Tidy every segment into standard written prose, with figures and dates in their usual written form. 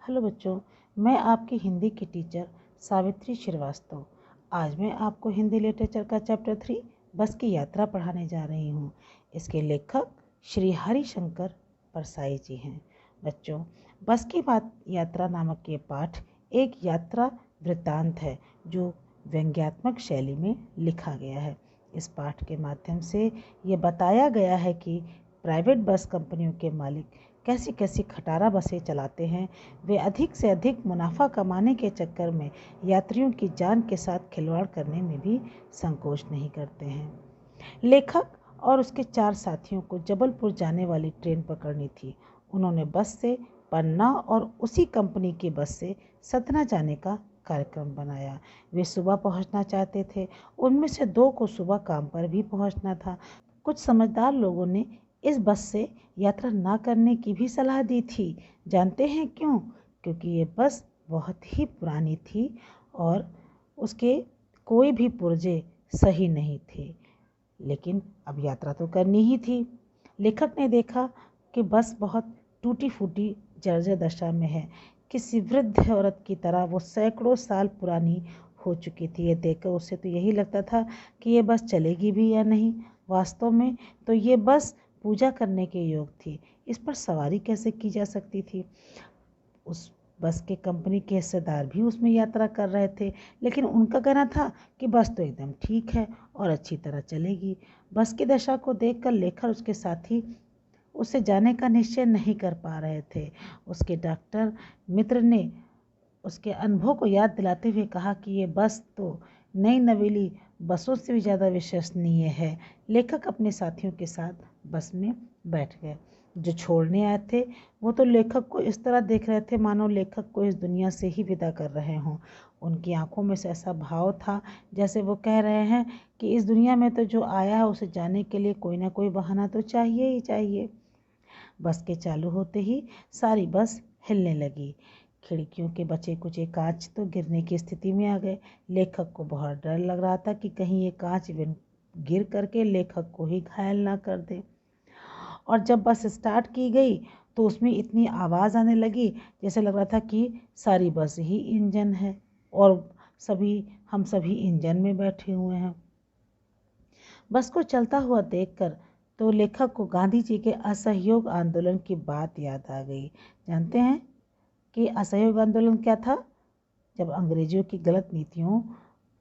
Hello बच्चों, मैं आपकी हिंदी की टीचर सावित्री श्रीवास्तव। आज मैं आपको हिंदी लिटरेचर का चैप्टर 3 बस की यात्रा पढ़ाने जा रही हूँ। इसके लेखक श्री हरिशंकर परसाई जी हैं। बच्चों, बस की यात्रा नामक ये पाठ एक यात्रा वृत्तांत है जो व्यंग्यात्मक शैली में लिखा गया है। इस पाठ के माध्यम से ये बताया गया है कि प्राइवेट बस कंपनियों के मालिक कैसी कैसी खटारा बसें चलाते हैं। वे अधिक से अधिक मुनाफा कमाने के चक्कर में यात्रियों की जान के साथ खिलवाड़ करने में भी संकोच नहीं करते हैं। लेखक और उसके 4 साथियों को जबलपुर जाने वाली ट्रेन पकड़नी थी। उन्होंने बस से पन्ना और उसी कंपनी की बस से सतना जाने का कार्यक्रम बनाया। वे सुबह पहुंचना चाहते थे। उनमें से 2 को सुबह काम पर भी पहुंचना था। कुछ समझदार लोगों ने इस बस से यात्रा ना करने की भी सलाह दी थी। जानते हैं क्यों? क्योंकि ये बस बहुत ही पुरानी थी और उसके कोई भी पुर्जे सही नहीं थे। लेकिन अब यात्रा तो करनी ही थी। लेखक ने देखा कि बस बहुत टूटी फूटी जर्जर दशा में है। किसी वृद्ध औरत की तरह वो सैकड़ों साल पुरानी हो चुकी थी। ये देखकर उसे तो यही लगता था कि ये बस चलेगी भी या नहीं। वास्तव में तो ये बस पूजा करने के योग थी। इस पर सवारी कैसे की जा सकती थी? उस बस के कंपनी के हिस्सेदार भी उसमें यात्रा कर रहे थे, लेकिन उनका कहना था कि बस तो एकदम ठीक है और अच्छी तरह चलेगी। बस की दशा को देखकर लेखक उसके साथी उससे जाने का निश्चय नहीं कर पा रहे थे। उसके डॉक्टर मित्र ने उसके अनुभव को याद दिलाते हुए कहा कि ये बस तो नई नवेली बसों से भी ज़्यादा विश्वसनीय है। लेखक अपने साथियों के साथ बस में बैठ गए। जो छोड़ने आए थे वो तो लेखक को इस तरह देख रहे थे मानो लेखक को इस दुनिया से ही विदा कर रहे हों। उनकी आंखों में से ऐसा भाव था जैसे वो कह रहे हैं कि इस दुनिया में तो जो आया है उसे जाने के लिए कोई ना कोई बहाना तो चाहिए ही चाहिए। बस के चालू होते ही सारी बस हिलने लगी। खिड़कियों के बचे कुचे कांच तो गिरने की स्थिति में आ गए। लेखक को बहुत डर लग रहा था कि कहीं ये कांच गिर करके लेखक को ही घायल ना कर दे। और जब बस स्टार्ट की गई तो उसमें इतनी आवाज़ आने लगी जैसे लग रहा था कि सारी बस ही इंजन है और हम सभी इंजन में बैठे हुए हैं। बस को चलता हुआ देखकर तो लेखक को गांधी जी के असहयोग आंदोलन की बात याद आ गई। जानते हैं कि असहयोग आंदोलन क्या था? जब अंग्रेजों की गलत नीतियों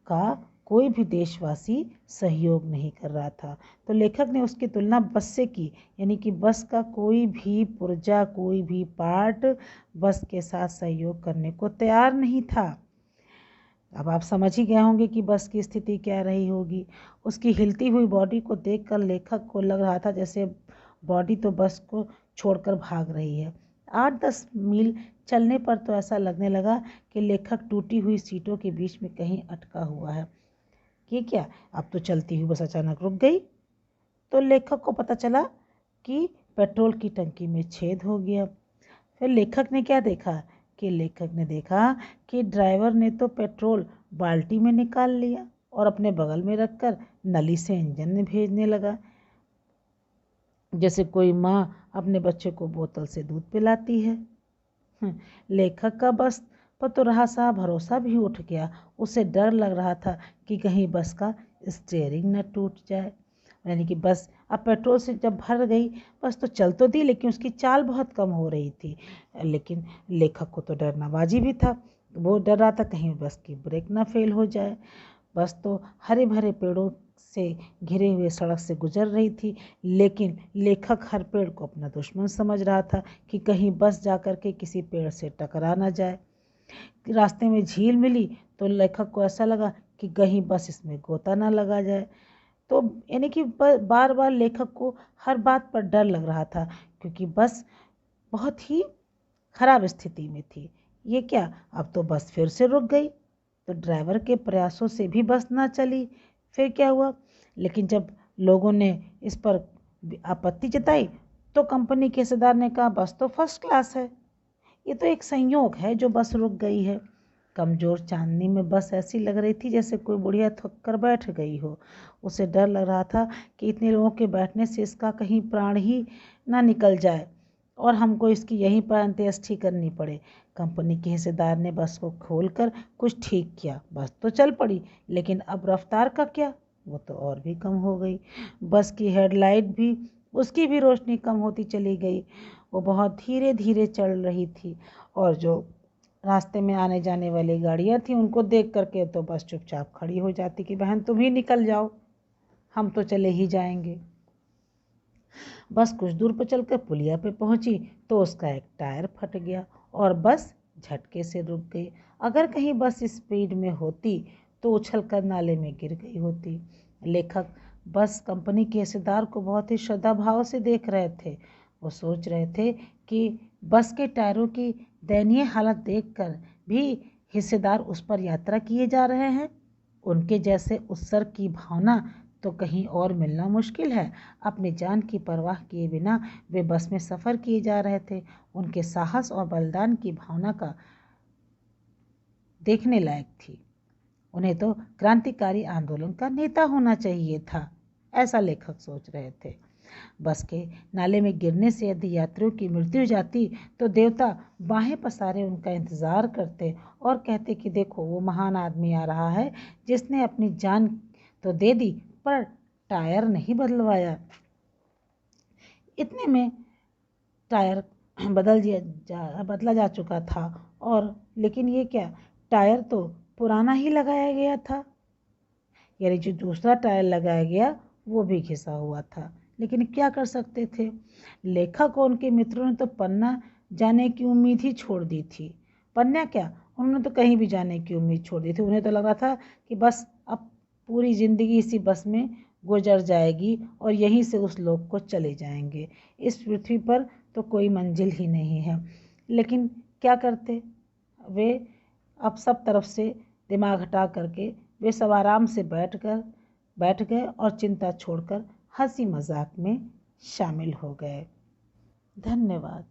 का कोई भी देशवासी सहयोग नहीं कर रहा था, तो लेखक ने उसकी तुलना बस से की। यानी कि बस का कोई भी पुर्जा, कोई भी पार्ट बस के साथ सहयोग करने को तैयार नहीं था। अब आप समझ ही गए होंगे कि बस की स्थिति क्या रही होगी। उसकी हिलती हुई बॉडी को देखकर लेखक को लग रहा था जैसे बॉडी तो बस को छोड़कर भाग रही है। 8-10 मील चलने पर तो ऐसा लगने लगा कि लेखक टूटी हुई सीटों के बीच में कहीं अटका हुआ है। ये क्या, अब तो चलती हुई बस अचानक रुक गई। तो लेखक को पता चला कि पेट्रोल की टंकी में छेद हो गया। फिर लेखक ने क्या देखा कि ड्राइवर ने तो पेट्रोल बाल्टी में निकाल लिया और अपने बगल में रखकर नली से इंजन में भेजने लगा, जैसे कोई माँ अपने बच्चे को बोतल से दूध पिलाती है। लेखक का बस पर तो रहा सा भरोसा भी उठ गया। उसे डर लग रहा था कि कहीं बस का स्टीयरिंग न टूट जाए। यानी कि बस अब पेट्रोल से जब भर गई, बस तो चल तो दी लेकिन उसकी चाल बहुत कम हो रही थी। लेकिन लेखक को तो डरना वाजिब भी था। वो डर रहा था कहीं बस की ब्रेक ना फेल हो जाए। बस तो हरे भरे पेड़ों से घिरे हुए सड़क से गुजर रही थी, लेकिन लेखक हर पेड़ को अपना दुश्मन समझ रहा था कि कहीं बस जाकर के किसी पेड़ से टकरा ना जाए। रास्ते में झील मिली तो लेखक को ऐसा लगा कि कहीं बस इसमें गोता ना लगा जाए। तो यानी कि बार बार लेखक को हर बात पर डर लग रहा था, क्योंकि बस बहुत ही खराब स्थिति में थी। ये क्या, अब तो बस फिर से रुक गई। तो ड्राइवर के प्रयासों से भी बस ना चली। फिर क्या हुआ? लेकिन जब लोगों ने इस पर आपत्ति जताई तो कंपनी के हिस्सेदार ने कहा बस तो फर्स्ट क्लास है, ये तो एक संयोग है जो बस रुक गई है। कमजोर चांदनी में बस ऐसी लग रही थी जैसे कोई बुढ़िया थक कर बैठ गई हो। उसे डर लग रहा था कि इतने लोगों के बैठने से इसका कहीं प्राण ही ना निकल जाए। और हमको इसकी यहीं पर अंत्येष्टि करनी पड़े। कंपनी के हिस्सेदार ने बस को खोलकर कुछ ठीक किया, बस तो चल पड़ी, लेकिन अब रफ्तार का क्या? वो तो और भी कम हो गई। बस की हेडलाइट भी, उसकी भी रोशनी कम होती चली गई। वो बहुत धीरे धीरे चल रही थी और जो रास्ते में आने जाने वाली गाड़ियाँ थीं उनको देख करके तो बस चुपचाप खड़ी हो जाती कि बहन तुम ही निकल जाओ, हम तो चले ही जाएंगे। बस कुछ दूर पर चलकर पुलिया पे पहुंची तो उसका एक टायर फट गया और बस झटके से रुक गई। अगर कहीं बस स्पीड में होती तो उछलकर नाले में गिर गई होती। लेखक बस कंपनी के हिस्सेदार को बहुत ही श्रद्धा भाव से देख रहे थे। वो सोच रहे थे कि बस के टायरों की दयनीय हालत देखकर भी हिस्सेदार उस पर यात्रा किए जा रहे हैं। उनके जैसे उत्सर्ग की भावना तो कहीं और मिलना मुश्किल है। अपनी जान की परवाह किए बिना वे बस में सफ़र किए जा रहे थे। उनके साहस और बलिदान की भावना का देखने लायक थी। उन्हें तो क्रांतिकारी आंदोलन का नेता होना चाहिए था, ऐसा लेखक सोच रहे थे। बस के नाले में गिरने से यदि यात्रियों की मृत्यु हो जाती तो देवता बाहें पसारे उनका इंतज़ार करते और कहते कि देखो वो महान आदमी आ रहा है जिसने अपनी जान तो दे दी पर टायर नहीं बदलवाया। इतने में टायर बदला जा चुका था और लेकिन ये क्या, टायर तो पुराना ही लगाया गया था। यानी जो दूसरा टायर लगाया गया वो भी घिसा हुआ था। लेकिन क्या कर सकते थे? लेखक और उनके मित्रों ने तो पन्ना जाने की उम्मीद ही छोड़ दी थी। पन्ना क्या, उन्होंने तो कहीं भी जाने की उम्मीद छोड़ दी थी। उन्हें तो लग रहा था कि बस अब पूरी ज़िंदगी इसी बस में गुजर जाएगी और यहीं से उस लोक को चले जाएंगे। इस पृथ्वी पर तो कोई मंजिल ही नहीं है। लेकिन क्या करते वे? अब सब तरफ से दिमाग हटा करके वे सब आराम से बैठ गए और चिंता छोड़कर हंसी मजाक में शामिल हो गए। धन्यवाद।